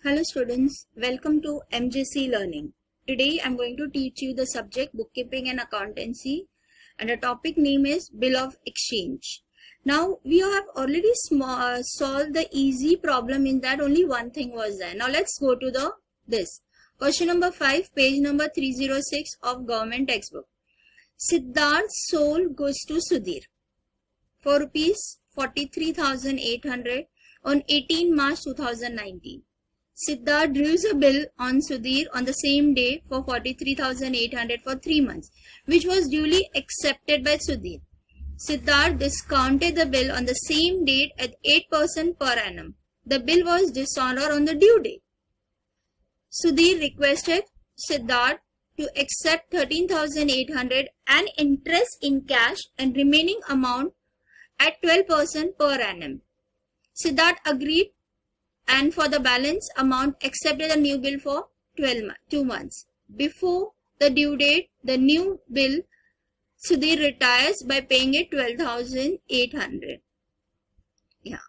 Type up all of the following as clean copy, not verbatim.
Hello students, welcome to MJC Learning. Today I am going to teach you the subject Bookkeeping and Accountancy, and the topic name is Bill of Exchange. Now we have already solved the easy problem in that only one thing was there. Now let's go to this. Question number 5, page number 306 of government textbook. Siddharth sold goods to Sudhir for rupees 43,800 on 18 March 2019. Siddharth drew a bill on Sudhir on the same day for 43,800 for 3 months, which was duly accepted by Sudhir. Siddharth discounted the bill on the same date at 8% per annum. The bill was dishonored on the due date. Sudhir requested Siddharth to accept 13,800 and interest in cash and remaining amount at 12% per annum. Siddharth agreed and for the balance amount accepted a new bill for 2 months. Before the due date, the new bill, Sudhir retires by paying it 12,800. Yeah.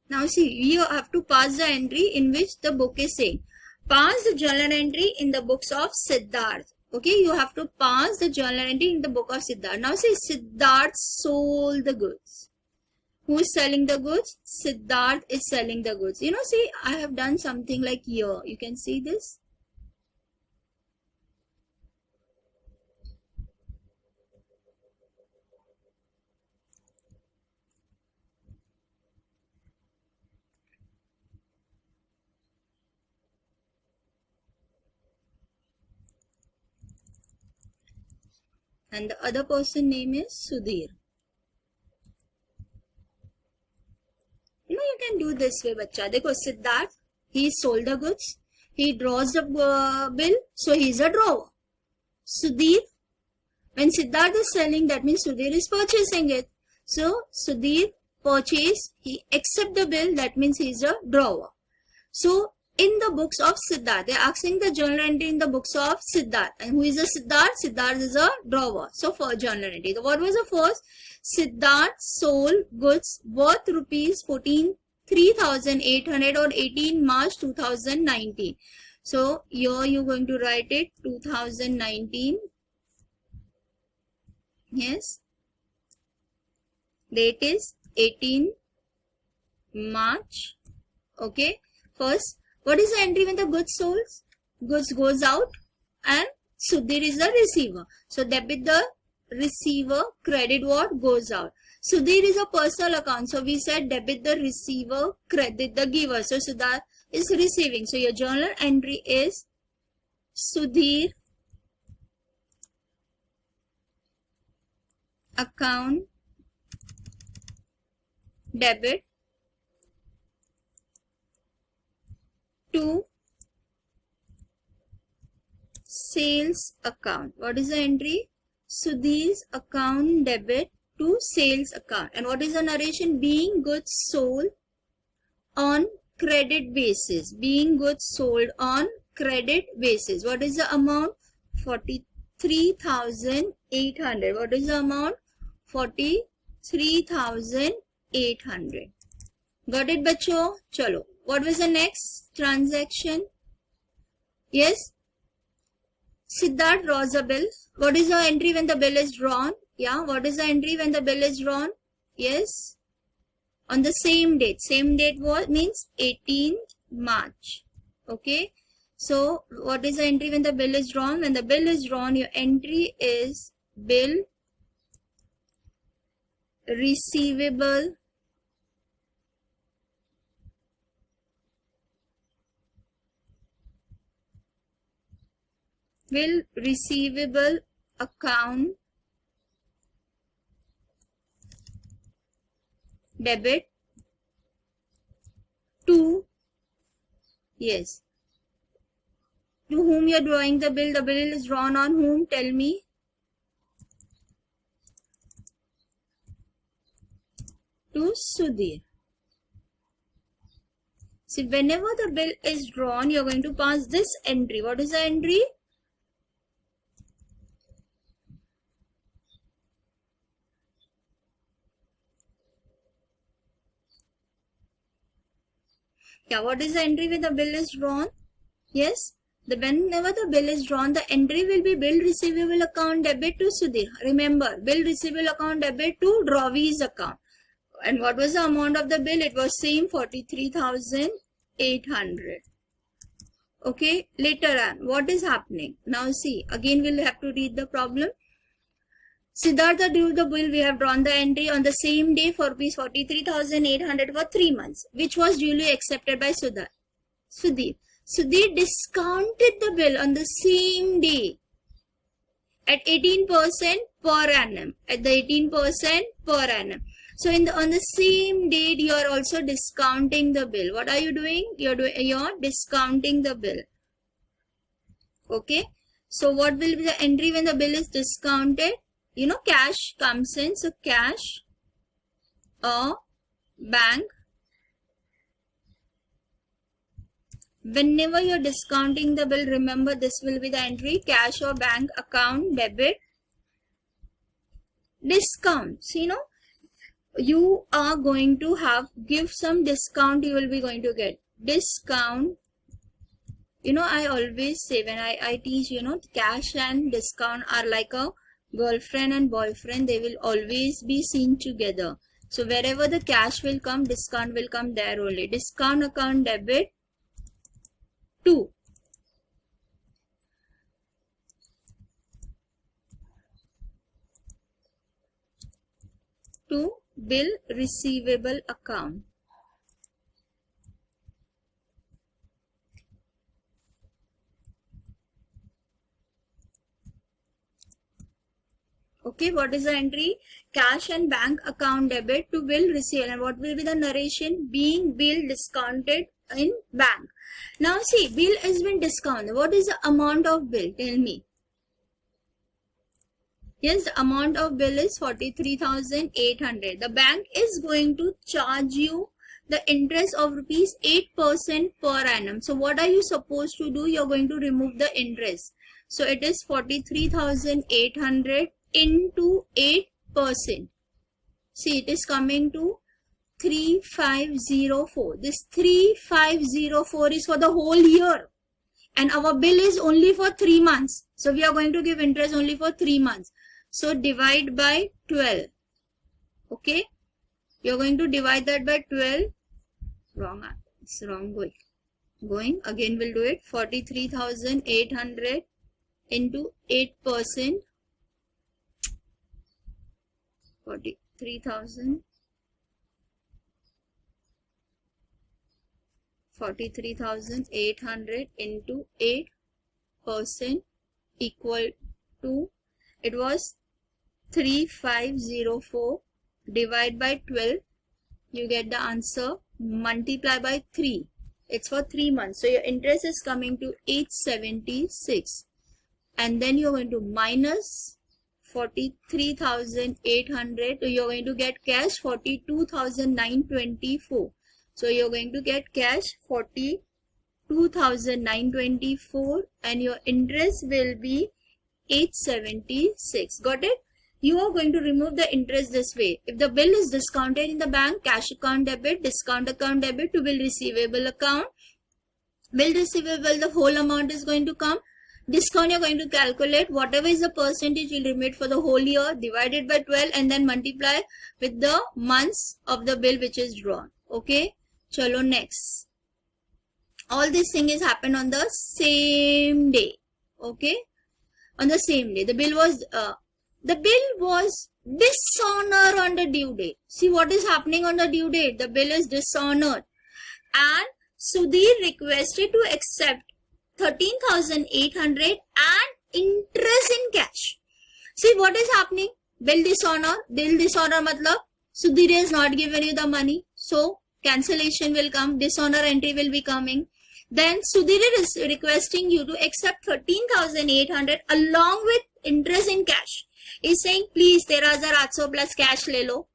Now see, you have to pass the entry in which the book is saying. Pass the journal entry in the books of Siddharth. Okay, you have to pass the journal entry in the book of Siddharth. Now see, Siddharth sold the goods. Who is selling the goods? Siddharth is selling the goods. You know, see, I have done something like here. You can see this. And the other person name is Sudhir. You know, you can do this way, bacha. Dekho, Siddharth, he sold the goods. He draws the bill, so he is a drawer. Sudhir, when Siddharth is selling, that means Sudhir is purchasing it. So, Sudhir purchase, he accept the bill, that means he is a drawer. So, in the books of Siddharth, they are asking the journal entry in the books of Siddharth. And who is a Siddharth? Siddharth is a drawer. So, for journal entry. So, what was the first? Siddharth sold goods worth rupees 3,800 on 18 March 2019. So, here you are going to write it 2019. Yes. Date is 18 March. Okay. First, what is the entry when the goods sold? Goods goes out and Sudhir is the receiver. So, debit the receiver, credit what goes out. Sudhir is a personal account. So, we said debit the receiver, credit the giver. So, Siddharth is receiving. So, your journal entry is Sudhir account debit to sales account. What is the entry? Sudhir's account debit to sales account. And what is the narration? Being goods sold on credit basis. Being goods sold on credit basis. What is the amount? 43,800. What is the amount? 43,800. Got it, bacho? Chalo. What was the next transaction? Yes. Siddharth draws a bill. What is the entry when the bill is drawn? Yeah. What is the entry when the bill is drawn? Yes. On the same date. Same date what means 18th March. Okay. So, what is the entry when the bill is drawn? When the bill is drawn, your entry is bill receivable account debit to, yes, to whom you are drawing the bill. The bill is drawn on whom? Tell me. To Sudhir. See, whenever the bill is drawn, you are going to pass this entry. What is the entry? Yeah, what is the entry when the bill is drawn? Yes, whenever the bill is drawn, the entry will be bill receivable account debit to Sudhir. Remember, bill receivable account debit to Ravi's account. And what was the amount of the bill? It was same 43,800. Okay, later on, what is happening? Now see, again we'll have to read the problem. Siddhartha drew the bill. We have drawn the entry on the same day for rupees 43,800 for 3 months, which was duly accepted by Sudhir. Sudhir discounted the bill on the same day at 18% per annum. At the 18% per annum. So on the same date, you are also discounting the bill. What are you doing? You're discounting the bill. Okay. So what will be the entry when the bill is discounted? You know, cash comes in. So cash or bank. Whenever you're discounting the bill, remember this will be the entry: cash or bank account debit. Discounts, you know, you are going to give some discount. You will be going to get discount. You know, I always say when I teach, you know, cash and discount are like a girlfriend and boyfriend. They will always be seen together. So wherever the cash will come, discount will come there only. Discount account debit to bill receivable account. Okay, what is the entry? Cash and bank account debit to bill receivable. And what will be the narration? Being bill discounted in bank. Now see, bill has been discounted. What is the amount of bill? Tell me. Yes, the amount of bill is 43,800. The bank is going to charge you the interest of rupees 8% per annum. So what are you supposed to do? You're going to remove the interest. So it is 43,800 into 8%. See, it is coming to 3504. This 3504 is for the whole year. And our bill is only for 3 months. So we are going to give interest only for 3 months. So divide by 12. Okay. You're going to divide that by 12. Wrong. It's wrong going. Again we'll do it. 43,800 into 8%. 43,800 into 8% equal to, it was 3504. Divide by 12, you get the answer. Multiply by 3. It's for 3 months. So your interest is coming to 876. And then you're going to minus 43,800. So you're going to get cash 42,924. So you're going to get cash 42,924 and your interest will be 876. Got it? You are going to remove the interest this way. If the bill is discounted in the bank, cash account debit, discount account debit to bill receivable account. Bill receivable, the whole amount is going to come. Discount, you're going to calculate whatever is the percentage you'll remit for the whole year, divided by 12 and then multiply with the months of the bill which is drawn. Okay. Chalo, next. All this thing is happened on the same day. Okay. On the same day. The bill was dishonor on the due date. See what is happening on the due date. The bill is dishonored. And Sudhir requested to accept 13,800 and interest in cash. See what is happening? Bill dishonor. Bill dishonor matlab Sudhir has not given you the money. So cancellation will come. Dishonor entry will be coming. Then Sudhir is requesting you to accept 13,800 along with interest in cash. He's saying please 13,800 plus cash ले लो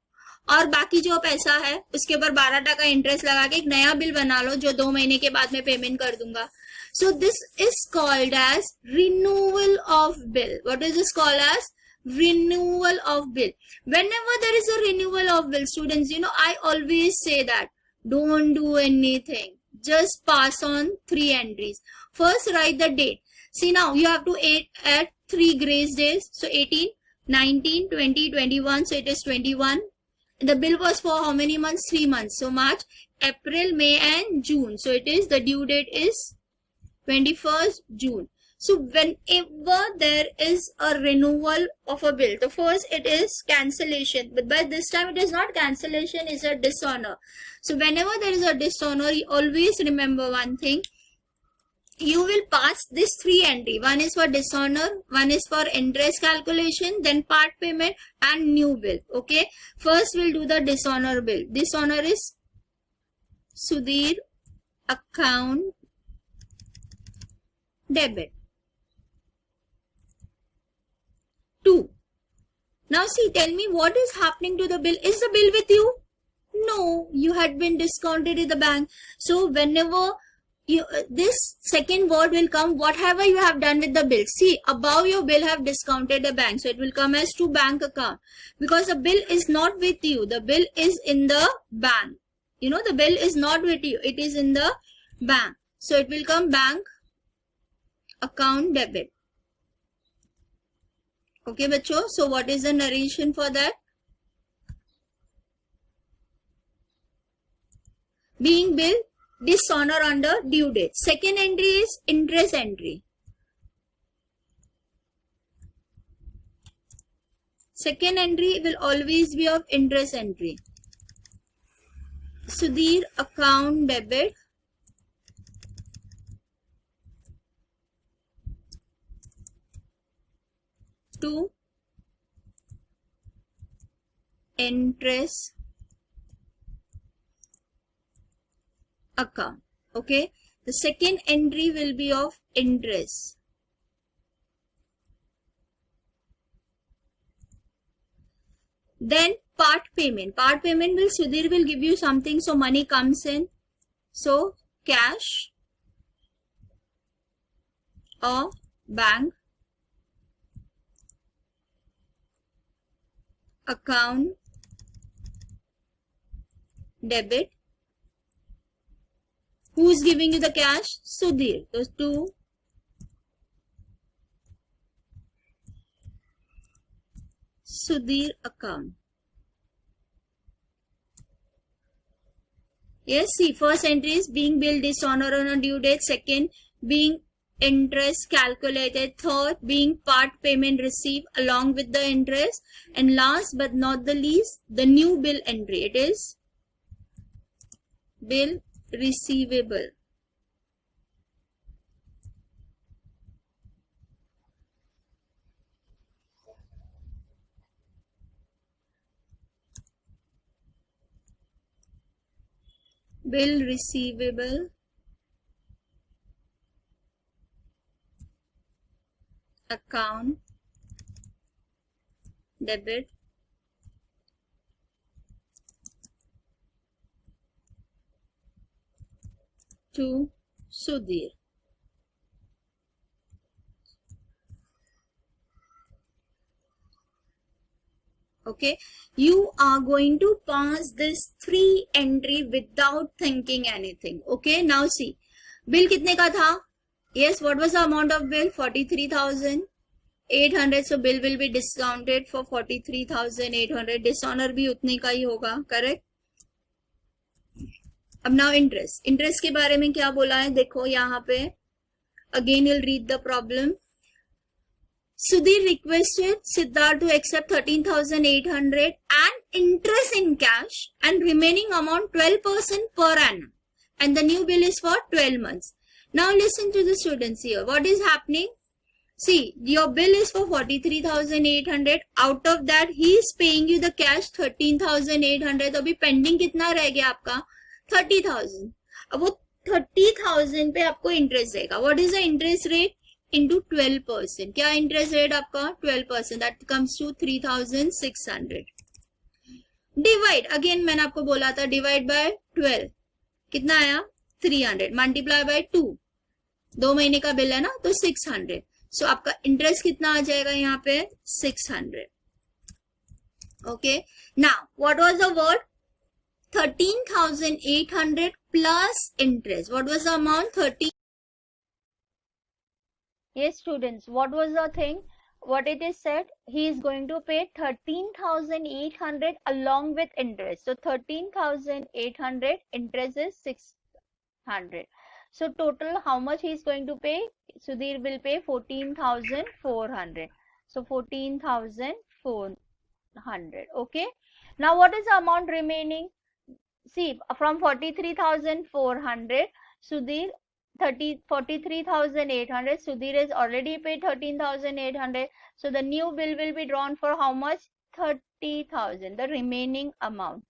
और बाकी जो पैसा है उसके ऊपर 12% interest लगा के एक नया बिल बना लो जो 2 महीने के बाद में पेमेंट कर दूंगा. So this is called as renewal of bill. What is this called as? Renewal of bill. Whenever there is a renewal of bill, students, you know, I always say that don't do anything. just pass on 3 entries. First write the date. See, now you have to add 3 grace days. So 18, 19, 20, 21. So it is 21. The bill was for how many months? 3 months. So March, April, May and June. So it is, the due date is 21st June. So whenever there is a renewal of a bill, the first it is cancellation, but by this time it is not cancellation, it's a dishonor. So whenever there is a dishonor, you always remember one thing. You will pass this 3 entry. One is for dishonor, one is for interest calculation, then part payment and new bill. Okay. First we'll do the dishonor bill. Dishonor is Sudhir account debit. 2. Now see, tell me what is happening to the bill. Is the bill with you? No, you had been discounted in the bank. So whenever this second word will come, whatever you have done with the bill. See, above your bill have discounted the bank. So it will come as to bank account. Because the bill is not with you. The bill is in the bank. You know, the bill is not with you. It is in the bank. So it will come bank account debit. Okay, bachcho. So what is the narration for that? Being bill, dishonor under due date. Second entry is interest entry. Second entry will always be of interest entry. Sudhir account debit. To interest account. Okay. The second entry will be of interest. Then part payment. Part payment will, Sudhir will give you something, so money comes in. So cash or bank account debit. Who is giving you the cash? Sudhir. Those 2. Sudhir account. Yes, see, first entry is being billed dishonor on a due date. Second, being interest calculated. Third, being part payment received along with the interest. And last but not the least, the new bill entry. It is bill receivable. Bill receivable account debit to Sudhir. Okay, you are going to pass this 3 entry without thinking anything. Okay, now see, bill kitne ka tha? Yes, what was the amount of bill? 43,800. So bill will be discounted for 43,800. Dishonor bhi utne ka hi hoga, correct? अब now interest. Interest के बारे में क्या बोला है? देखो यहाँ पे. Again you'll read the problem. Sudhir requested Siddharth to accept 13,800 and interest in cash and remaining amount 12% per annum. And the new bill is for 12 months. Now listen to the students here. What is happening? See, your bill is for 43,800. Out of that, he is paying you the cash 13,800. तो अभी pending कितना रह गया आपका? 30,000. अब वो 30,000 पे आपको interest रहेगा. What is the interest rate? Into 12%. क्या interest rate आपका? 12%. That comes to 3,600. Divide. Again मैंने आपको बोला था divide by 12. कितना आया? 300. Multiply by 2. 2 महीने का बिल है ना, तो 600. So आपका interest कितना आ जाएगा यहाँ पे? 600. Okay. Now what was the word? 13,800 plus interest. What was the amount? 30. Yes, students, what was the thing? What it is said, he is going to pay 13,800 along with interest. So 13,800, interest is 600. So total how much he is going to pay? Sudhir will pay 14,400. So 14,400. Okay. Now what is the amount remaining? See, from 43,400, Sudhir 43,800. Sudhir has already paid 13,800. So the new bill will be drawn for how much? 30,000, the remaining amount.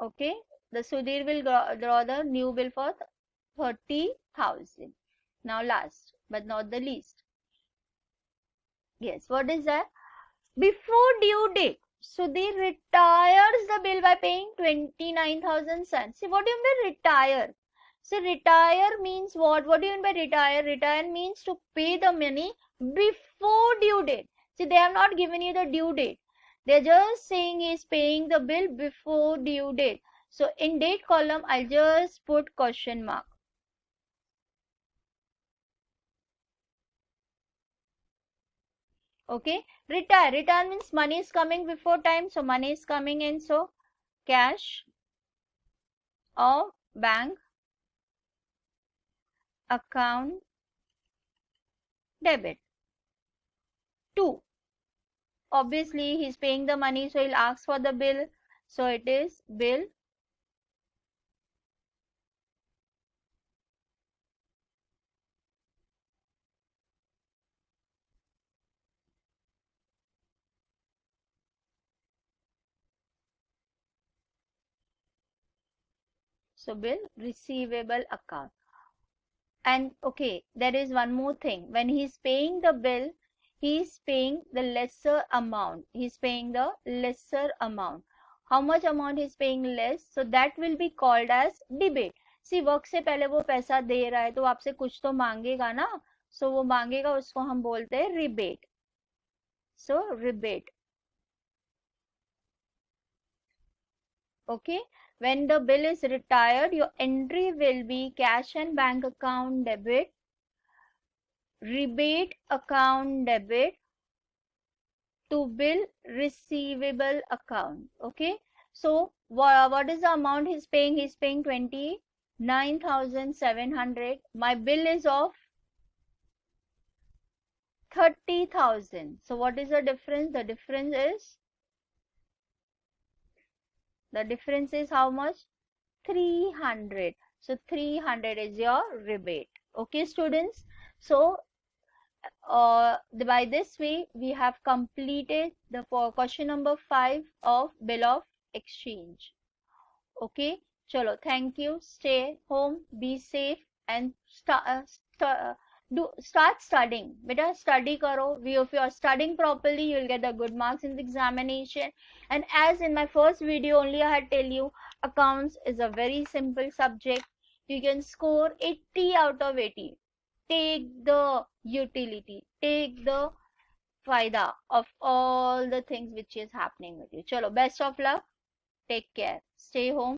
Okay, the Sudhir will draw the new bill for 30,000. Now last but not the least. Yes, what is that? Before due date, Sudhir retires the bill by paying 29,000 cents. See, what do you mean retire? So retire means what? What do you mean by retire? Retire means to pay the money before due date. See, they have not given you the due date. They're just saying he is paying the bill before due date. So in date column, I'll just put question mark. Okay, retire. Retire means money is coming before time. So money is coming in. So cash or bank account debit. 2. Obviously, he's paying the money, so he'll ask for the bill. So it is bill. So bill receivable account. And okay, there is one more thing. When he's paying the bill, he's paying the lesser amount. He's paying the lesser amount. How much amount he's paying less? So that will be called as debit. See, work से पहले वो पैसा दे रहा है तो आपसे कुछ तो मांगेगा ना. So वो मांगेगा, उसको हम बोलते हैं rebate. So rebate. Okay. When the bill is retired, your entry will be cash and bank account debit, rebate account debit to bill receivable account. Okay. So what is the amount he's paying? He's paying 29,700. My bill is of 30,000. So what is the difference? The difference is how much? 300. So 300 is your rebate. Okay, students. So by this way, we have completed the question number 5 of bill of exchange. Okay, chalo, thank you. Stay home, be safe, and start studying. Beta, study karo. If you are studying properly, you will get the good marks in the examination. And as in my first video only, I had tell you, accounts is a very simple subject. You can score 80 out of 80. Take the utility, take the faida of all the things which is happening with you. Chalo, best of luck. Take care. Stay home.